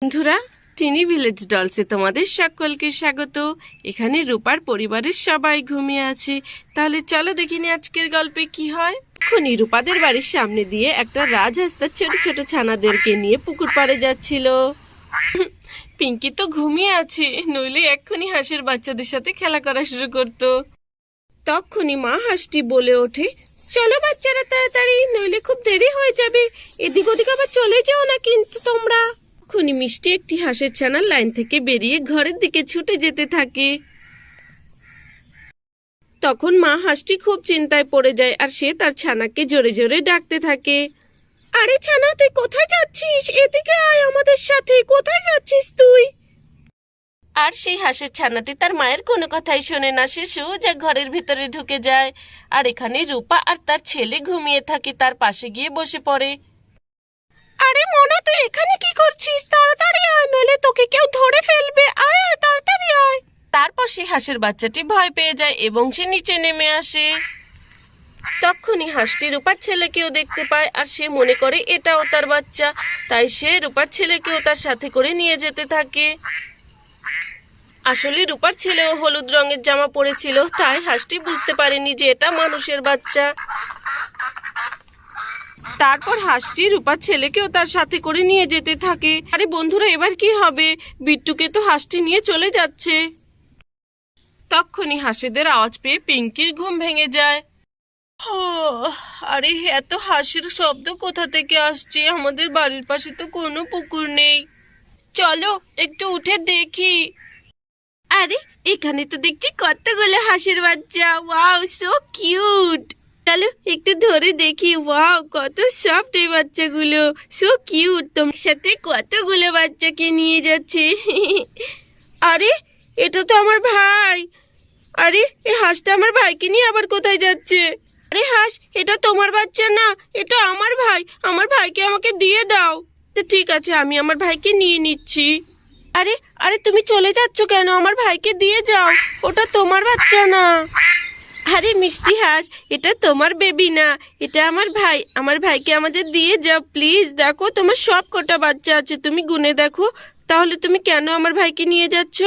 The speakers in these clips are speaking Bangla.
বন্ধুরা, টিনি ভিলেজ ডলসে তোমাদের সকলকে স্বাগত। এখানে রূপার পরিবারের সবাই ঘুমিয়ে আছে। তাহলে চলো দেখিনি আজকের গল্পে কি হয়। এক্ষুনি রূপাদের বাড়ির সামনে দিয়ে একটা রাজহাঁস তার ছোট ছোট ছানাদেরকে নিয়ে পুকুর পাড়ে যাচ্ছিল। পিঙ্কি তো ঘুমিয়ে আছে, নইলে এক্ষুনি হাঁসের বাচ্চাদের সাথে খেলা করা শুরু করতো। তখনই মা হাঁসটি বলে ওঠে, চলো বাচ্চারা তাড়াতাড়ি, নইলে খুব দেরি হয়ে যাবে। এদিক ওদিক আবার চলে যেও না কিন্তু তোমরা। তখনই মিষ্টি একটি হাঁসের ছানার লাইন থেকে বেরিয়ে ঘরের দিকে ছুটে যেতে থাকে। তখন মা হাঁসটি খুব চিন্তায় পড়ে যায় আর সে তার ছানাকে জোরে জোরে ডাকতে থাকে। আরে ছানা, তুই কোথায় যাচ্ছিস? এদিকে আয় আমাদের সাথে। কোথায় যাচ্ছিস তুই? আর সেই হাঁসের ছানাটি তার মায়ের কোনো কথাই শোনে না। সে সোজা ঘরের ভিতরে ঢুকে যায়। আর এখানে রূপা আর তার ছেলে ঘুমিয়ে থাকে। তার পাশে গিয়ে বসে পড়ে। আরে মোনা, তুই এখানে কি করছিস? তাড়াতাড়ি আয়, নইলে তোকে কেউ ধরে ফেলবে। আয় আয়, তাড়াতাড়ি আয়। তারপর সেই হাঁসের বাচ্চাটি ভয় পেয়ে যায় এবং সে নিচে নেমে আসে। তখনই হাঁসটি রূপার ছেলেকেও দেখতে পায় আর সে মনে করে এটাও তার বাচ্চা। তাই সে রূপার ছেলেকেও তার সাথে করে নিয়ে যেতে থাকে। আসলে রূপার ছেলেও হলুদ রঙের জামা পরেছিল, তাই হাঁসটি বুঝতে পারেনি যে এটা মানুষের বাচ্চা। তারপর হাঁসটি রূপার ছেলেকেও তার সাথে করে নিয়ে যেতে থাকে। আরে বন্ধুরা, এবার কি হবে? বিট্টুকে তো হাঁসটি নিয়ে চলে যাচ্ছে। তখনই হাঁসেদের আওয়াজ পেয়ে পিঙ্কির ঘুম ভেঙে যায়। আরে এত হাঁসের শব্দ কোথা থেকে আসছে? আমাদের বাড়ির পাশে তো কোনো পুকুর নেই। চলো একটু উঠে দেখি। আরে এখানে তো দেখছি কতগুলো হাঁসের বাচ্চা। Wow, so cute. চলো একটু ধরে দেখি। ওয়াও, কত সফট এই বাচ্চাগুলো। So cute. তোমার সাথে কতগুলো বাচ্চাকে নিয়ে যাচ্ছে। আরে এটা তো আমার ভাই। আরে এই হাঁসটা আমার ভাইকে নিয়ে আবার কোথায় যাচ্ছে? আরে হাঁস, এটা তোমার বাচ্চা না, এটা আমার ভাই। আমার ভাইকে আমাকে দিয়ে দাও। তো ঠিক আছে, আমি আমার ভাইকে নিয়ে নিচ্ছি। আরে আরে তুমি চলে যাচ্ছ কেন? আমার ভাইকে দিয়ে যাও, ওটা তোমার বাচ্চা না। আরে মিষ্টি হাঁস, এটা তোমার বেবি না, এটা আমার ভাই। আমার ভাইকে আমাদের দিয়ে যাও প্লিজ। দেখো তোমার সব কটা বাচ্চা আছে, তুমি গুনে দেখো। তাহলে তুমি কেন আমার ভাইকে নিয়ে যাচ্ছ?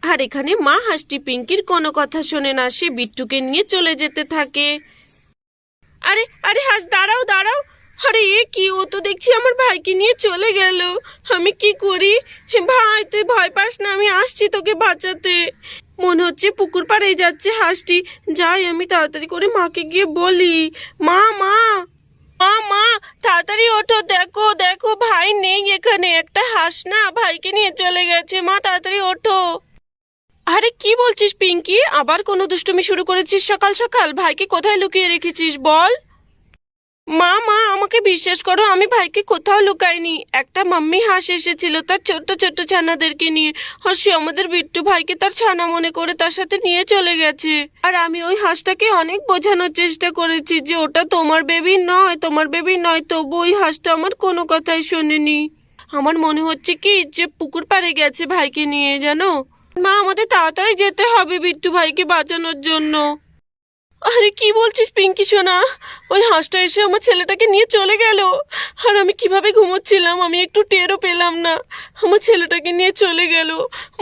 আর এখানে মা হাঁসটি পিঙ্কির কোনো কথা শোনে না। সে বিট্টুকে নিয়ে চলে যেতে থাকে। আরে আরে হাঁস, দাঁড়াও দাঁড়াও। আরে এ কি? ও তো দেখছি আমার ভাইকে নিয়ে চলে গেল। আমি কি করি? ভাই তুই ভয় পাস না, আমি আসছি তোকে বাঁচাতে। মনে হচ্ছে পুকুর পাড়েই যাচ্ছে হাঁসটি। যাই, আমি তাড়াতাড়ি করে মাকে গিয়ে বলি। মা মা মা মা, তাড়াতাড়ি ওঠো। দেখো দেখো, ভাই নেই এখানে। একটা হাঁস না ভাইকে নিয়ে চলে গেছে। মা তাড়াতাড়ি ওঠো। আরে কি বলছিস পিঙ্কি? আবার কোনো দুষ্টুমি শুরু করেছিস সকাল সকাল? ভাইকে কোথায় লুকিয়ে রেখেছিস বল? মা মা, আমাকে বিশ্বাস করো, আমি ভাইকে কোথাও লুকাইনি। একটা মাম্মি হাঁস এসেছিল তার ছোট্ট ছোট্ট ছানাদেরকে নিয়ে। আর সে আমাদের বিট্টু ভাইকে তার ছানা মনে করে তার সাথে নিয়ে চলে গেছে। আর আমি ওই হাঁসটাকে অনেক বোঝানোর চেষ্টা করেছি যে ওটা তোমার বেবি নয়, তোমার বেবি নয়। তবু ওই হাঁসটা আমার কোনো কথাই শোনেনি। আমার মনে হচ্ছে কি যে পুকুর পাড়ে গেছে ভাইকে নিয়ে, জানো। মা, আমাদের তাড়াতাড়ি যেতে হবে বিট্টু ভাইকে বাঁচানোর জন্য। আরে কি বলছিস পিঙ্কি সোনা? ওই হাঁসটা এসে আমার ছেলেটাকে নিয়ে চলে গেল। আর আমি কিভাবে ঘুমোচ্ছিলাম, আমি একটু টেরও পেলাম না। আমার ছেলেটাকে নিয়ে চলে গেল।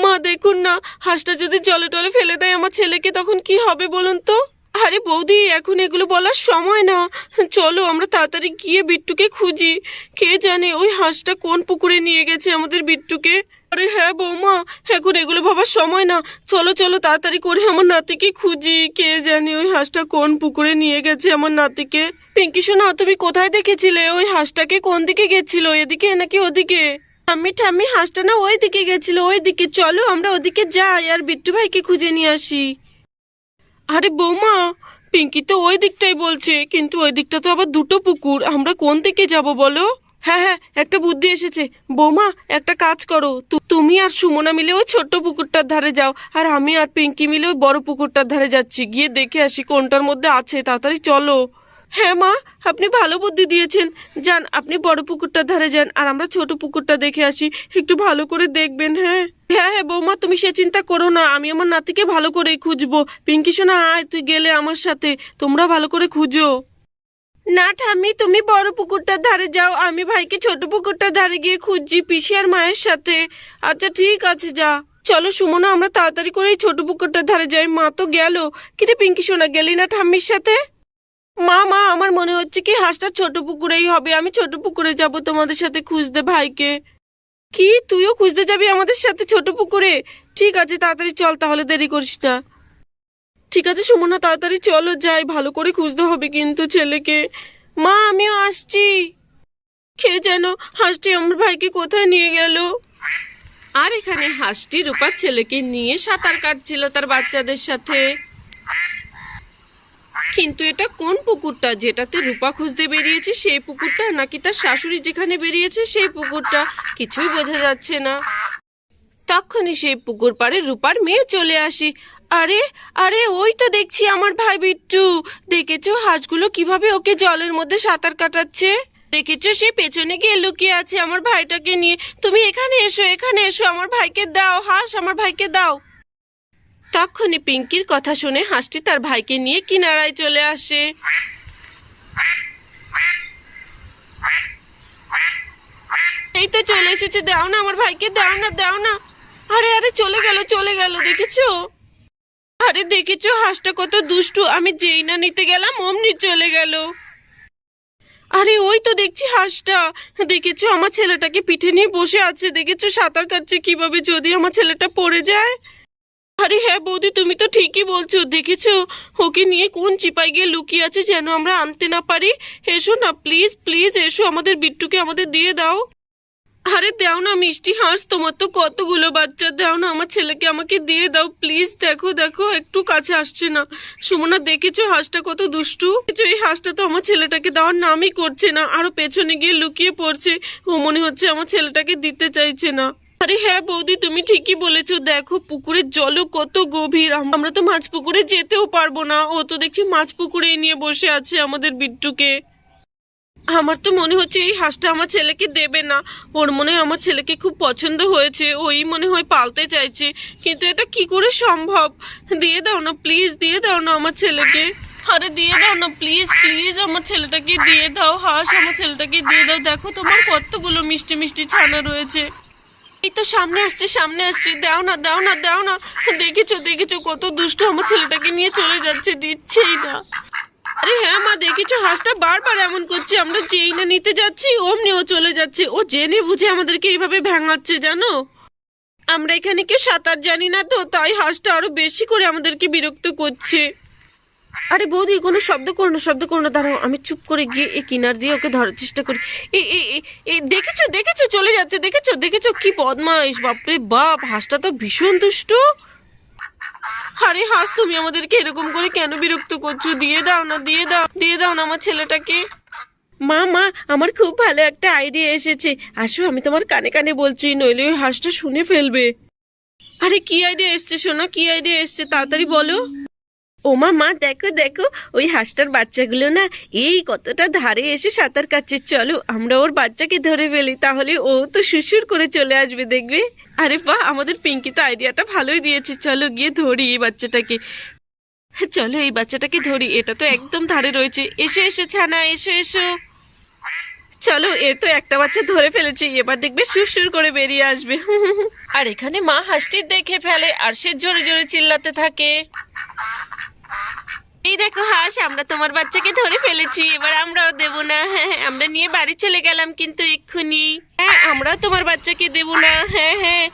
মা দেখুন না, হাঁসটা যদি জলে টলে ফেলে দেয় আমার ছেলেকে, তখন কি হবে বলুন তো? আরে বৌদি, এখন এগুলো বলার সময় না। চলো আমরা তাড়াতাড়ি গিয়ে বিট্টুকে খুঁজি। কে জানে ওই হাঁসটা কোন পুকুরে নিয়ে গেছে আমাদের বিট্টুকে। আরে হ্যাঁ বৌমা, এখন এগুলো ভাবার সময় না। চলো চলো তাড়াতাড়ি করে আমার নাতিকে খুঁজি। কে জানে ওই হাঁসটা কোন পুকুরে নিয়ে গেছে আমার নাতিকে। পিঙ্কি সোনা, তুমি কোথায় দেখেছিলে ওই হাঁসটাকে? কোন দিকে গেছিল, এদিকে নাকি ওদিকে? ঠাম্মি ঠাম্মি, হাঁসটা না ওই দিকে গেছিল, ওই দিকে। চলো আমরা ওদিকে যাই আর বিট্টু ভাইকে খুঁজে নিয়ে আসি। আরে বৌমা, পিঙ্কি তো ওই দিকটাই বলছে, কিন্তু ওই দিকটা তো আবার দুটো পুকুর। আমরা কোন দিকে যাব বলো? হ্যাঁ হ্যাঁ, একটা বুদ্ধি এসেছে। বৌমা, একটা কাজ করো, তুমি আর সুমনা মিলে ওই ছোট্ট পুকুরটার ধারে যাও, আর আমি আর পিঙ্কি মিলে ওই বড় পুকুরটার ধারে যাচ্ছি। গিয়ে দেখে আসি কোনটার মধ্যে আছে। তাড়াতাড়ি চলো। হ্যাঁ মা, আপনি ভালো বুদ্ধি দিয়েছেন। যান, আপনি বড় পুকুরটার ধারে যান, আর আমরা ছোট পুকুরটা দেখে আসি। একটু ভালো করে দেখবেন। হ্যাঁ হ্যাঁ হ্যাঁ বৌমা, তুমি সে চিন্তা করো না, আমি আমার নাতিকে ভালো করেই খুঁজবো। পিঙ্কি সোনা আয়, তুই গেলে আমার সাথে। তোমরা ভালো করে খুঁজো। না ঠাম্মি, তুমি বড় পুকুরটার ধারে যাও, আমি ভাইকে ছোট পুকুরটার ধারে গিয়ে খুঁজছি পিসি আর মায়ের সাথে। আচ্ছা ঠিক আছে, যা। চলো সুমনা, আমরা তাড়াতাড়ি করে এই ছোট পুকুরটার ধারে যাই। মা তো গেল, কিন্তু পিঙ্কি সোনা গেলি না ঠাম্মির সাথে? মা মা আমার মনে হচ্ছে কি হাঁসটা ছোট পুকুরেই হবে। আমি ছোট পুকুরে যাব তোমাদের সাথে খুঁজতে ভাইকে। কি, তুইও খুঁজতে যাবি আমাদের সাথে ছোট পুকুরে? ঠিক আছে, তাড়াতাড়ি চল, তাহলে দেরি করিস না। ঠিক আছে সুমনা, তাড়াতাড়ি চলো যাই, ভালো করে খুঁজতে হবে কিন্তু ছেলেকে। মা আমিও আসছি। কে যেন হাঁসটি আমার ভাইকে কোথায় নিয়ে গেল? আর এখানে হাঁসটি রূপার ছেলেকে নিয়ে সাঁতার কাটছিল তার বাচ্চাদের সাথে। কিন্তু এটা কোন পুকুরটা? যেটাতে রূপা খুঁজতে বেরিয়েছে সেই পুকুরটা, নাকি তার শাশুড়ি যেখানে বেরিয়েছে সেই পুকুরটা? কিছুই বোঝা যাচ্ছে না। তখনই সেই পুকুর পাড়ে রূপার মেয়ে চলে আসি। আরে আরে, ওই তো দেখছি আমার ভাই বিট্টু। দেখেছো হাঁসগুলো কিভাবে ওকে জলের মধ্যে সাঁতার কাটাচ্ছে? দেখেছো সে পেছনে গিয়ে লুকিয়ে আছে আমার ভাইটাকে নিয়ে। তুমি এখানে এসো, এখানে এসো, আমার ভাইকে দাও হাঁস, আমার ভাইকে দাও। তখনই পিঙ্কির কথা শুনে হাঁসটি তার ভাইকে নিয়ে কিনারায় চলে আসে। এই তো চলে এসেছে, দাও না আমার ভাইকে, দাও না দাও না। আরে আরে, চলে গেল চলে গেল, দেখেছো? আরে দেখেছো হাঁসটা কত দুষ্টু, আমি যেই না নিতে গেলাম অমনি চলে গেল। আরে ওই তো দেখছি হাঁসটা। দেখেছো আমার ছেলেটাকে পিঠে নিয়ে বসে আছে, দেখেছো সাঁতার কাটছে কিভাবে, যদি আমার ছেলেটা পড়ে যায়। আরে হ্যাঁ বৌদি, তুমি তো ঠিকই বলছো। দেখেছো ওকে নিয়ে কোন চিপায় গিয়ে লুকিয়ে আছে, যেন আমরা আনতে না পারি। এসো না প্লিজ প্লিজ, এসো, আমাদের বিট্টুকে আমাদের দিয়ে দাও। আরে দাও না মিষ্টি হাঁস, তোমার তো কতগুলো বাচ্চা, দাও না আমার ছেলেকে আমাকে দিয়ে দাও প্লিজ। দেখো দেখো, একটু কাছে আসছে না। সুমনা দেখেছো হাঁসটা কত দুষ্টু? এই হাঁসটা তো আমার ছেলেটাকে দেওয়ার নামই করছে না, আরো পেছনে গিয়ে লুকিয়ে পড়ছে। ও মনে হচ্ছে আমার ছেলেটাকে দিতে চাইছে না। আরে হ্যাঁ বৌদি, তুমি ঠিকই বলেছো। দেখো পুকুরের জলও কত গভীর, আমরা তো মাছ পুকুরে যেতেও পারবো না। ও তো দেখছি মাছ পুকুরে নিয়ে বসে আছে আমাদের বিট্টুকে। আমার তো মনে হচ্ছে এই হাঁসটা আমার ছেলেকে দেবে না। ওর মনে হয় আমার ছেলেকে খুব পছন্দ হয়েছে, ওই মনে হয় পালতে চাইছে। কিন্তু এটা কি করে সম্ভব? দিয়ে দাও না প্লিজ, দিয়ে দাও না আমার ছেলেকে। আরে দিয়ে দাও না প্লিজ প্লিজ, আমার ছেলেটাকে দিয়ে দাও হাঁস, আমার ছেলেটাকে দিয়ে দাও। দেখো তোমার কতগুলো মিষ্টি মিষ্টি ছানা রয়েছে। এই তো সামনে আসছে সামনে আসছে, দাও না দাও না দাও না। দেখেছো দেখেছো কত দুষ্ট, আমার ছেলেটাকে নিয়ে চলে যাচ্ছে, দিচ্ছেই না। আরে হ্যাঁ মা, দেখেছো হাঁসটা বারবার এমন করছে, আমরা যেই না নিতে যাচ্ছি অমনি ও চলে যাচ্ছে। ও জেনে বুঝে আমাদেরকে এইভাবে ভেঙাচ্ছে জানো। আমরা এখানে কেউ সাঁতার জানি না তো, তাই হাঁসটা আরো বেশি করে আমাদেরকে বিরক্ত করছে। আরে বৌদি, কোনো শব্দ করো না, শব্দ করো না, দাঁড়াও, আমি চুপ করে গিয়ে এই কিনার দিয়ে ওকে ধরার চেষ্টা করি। এই দেখেছো দেখেছো চলে যাচ্ছে, দেখেছো দেখেছো কি বদমাইশ, বাপরে বাপ, হাঁসটা তো ভীষণ দুষ্টু। আরে হাঁস, তুমি আমাদেরকে এরকম করে কেন বিরক্ত করছো? দিয়ে দাও না, দিয়ে দাও, দিয়ে দাও না আমার ছেলেটাকে। মা মা, আমার খুব ভালো একটা আইডিয়া এসেছে, আসো আমি তোমার কানে কানে বলছি, নইলে ওই হাঁসটা শুনে ফেলবে। আরে কি আইডিয়া এসছে সোনা, কি আইডিয়া এসছে, তাড়াতাড়ি বলো। ও মা মা, দেখো দেখো, ওই হাঁসটার বাচ্চাগুলো না এই কতটা ধারে এসে সাঁতার কাটছে। চলো আমরা ওর বাচ্চাকে ধরে ফেলি, তাহলে ও তো সুসুর করে চলে আসবে, দেখবে। আরে বাহ, আমাদের পিঙ্কি তো আইডিয়াটা ভালোই দিয়েছে। চলো গিয়ে ধরি এই বাচ্চাটাকে। চলো এই বাচ্চাটাকে ধরি, এটা তো একদম ধারে রয়েছে। এসো এসো ছানা, এসো এসো। চলো, এ তো একটা বাচ্চা ধরে ফেলেছি, এবার দেখবে সুরসুর করে বেরিয়ে আসবে। আর এখানে মা হাঁসটি দেখে ফেলে আর সে জোরে জোরে চিল্লাতে থাকে। এই দেখো হাঁস, আমরা তোমার বাচ্চাকে ধরে ফেলেছি, এবার আমরাও দেবো না। হ্যাঁ, আমরা নিয়ে বাড়ি চলে গেলাম কিন্তু এক্ষুনি। হ্যাঁ, আমরাও তোমার বাচ্চাকে দেবো না। হ্যাঁ হ্যাঁ।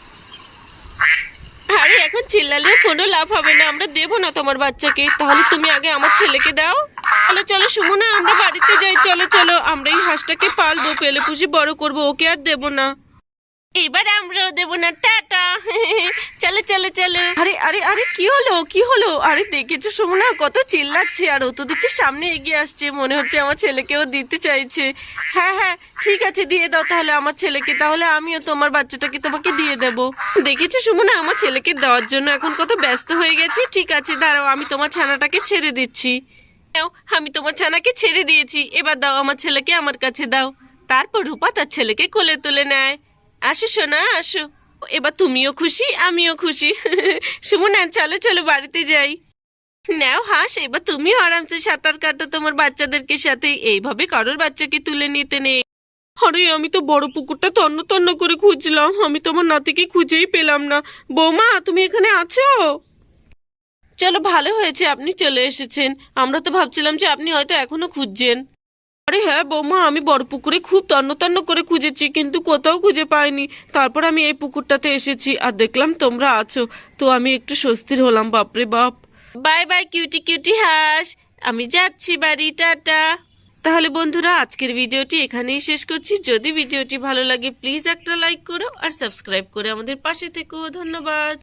আরে এখন চিল্লালেও কোনো লাভ হবে না, আমরা দেবো না তোমার বাচ্চাকে। তাহলে তুমি আগে আমার ছেলেকে দাও। চলো চলো সুমনা, আমরা বাড়িতে যাই, চলো চলো, আমরা এই হাঁসটাকে পালবো, পেলে পুষে বড় করবো, ওকে আর দেবো না। এবার আমরাও দেবো না, টাটা। চলো চলো চলো। আরে আরে আরে, কি হলো কি হলো? আরে দেখেছো সুমনা কত চিল্লাচ্ছে, আর ও তো দেখছি সামনে এগিয়ে আসছে, মনে হচ্ছে আমার ছেলেকেও দিতে চাইছে। হ্যাঁ হ্যাঁ ঠিক আছে, দিয়ে দাও তাহলে আমার ছেলেকে, তাহলে আমিও তোমার বাচ্চাটাকে তোমাকে দিয়ে দেবো। দেখেছো সুমনা, আমার ছেলেকে দেওয়ার জন্য এখন কত ব্যস্ত হয়ে গেছি। ঠিক আছে দাঁড়াও, আমি তোমার ছানাটাকে ছেড়ে দিচ্ছি। আমি তোমার ছানাকে ছেড়ে দিয়েছি, এবার দাও আমার ছেলেকে আমার কাছে দাও। তারপর রূপা তার ছেলেকে কোলে তুলে নেয়। আসো সোনা আসো, এবার তুমিও খুশি আমিও খুশি। সুমনা চলো চলো বাড়িতে যাই। নাও হাঁস, এবার তুমিও আরামসে সাঁতার কাটো তোমার বাচ্চাদেরকে সাথে, এইভাবে কারোর বাচ্চাকে তুলে নিতে নেই। আরে আমি তো বড় পুকুরটা তন্ন তন্ন করে খুঁজলাম, আমি তোমার নাতিকে খুঁজেই পেলাম না। বৌমা তুমি এখানে আছো? চলো ভালো হয়েছে আপনি চলে এসেছেন, আমরা তো ভাবছিলাম যে আপনি হয়তো এখনো খুঁজছেন। আরে হ্যাঁ বৌমা, আমি বড় পুকুরে খুব তন্ন তন্ন করে খুঁজেছি কিন্তু কোথাও খুঁজে পাইনি। তারপর আমি এই পুকুরটাতে এসেছি আর দেখলাম তোমরা আছো, তো আমি একটু স্বস্তির হলাম। বাপরে বাপ। বাই বাই কিউটি কিউটি হাঁস, আমি যাচ্ছি বাড়ি, টাটা। তাহলে বন্ধুরা আজকের ভিডিওটি এখানেই শেষ করছি। যদি ভিডিওটি ভালো লাগে প্লিজ একটা লাইক করো আর সাবস্ক্রাইব করে আমাদের পাশে থেকো। ধন্যবাদ।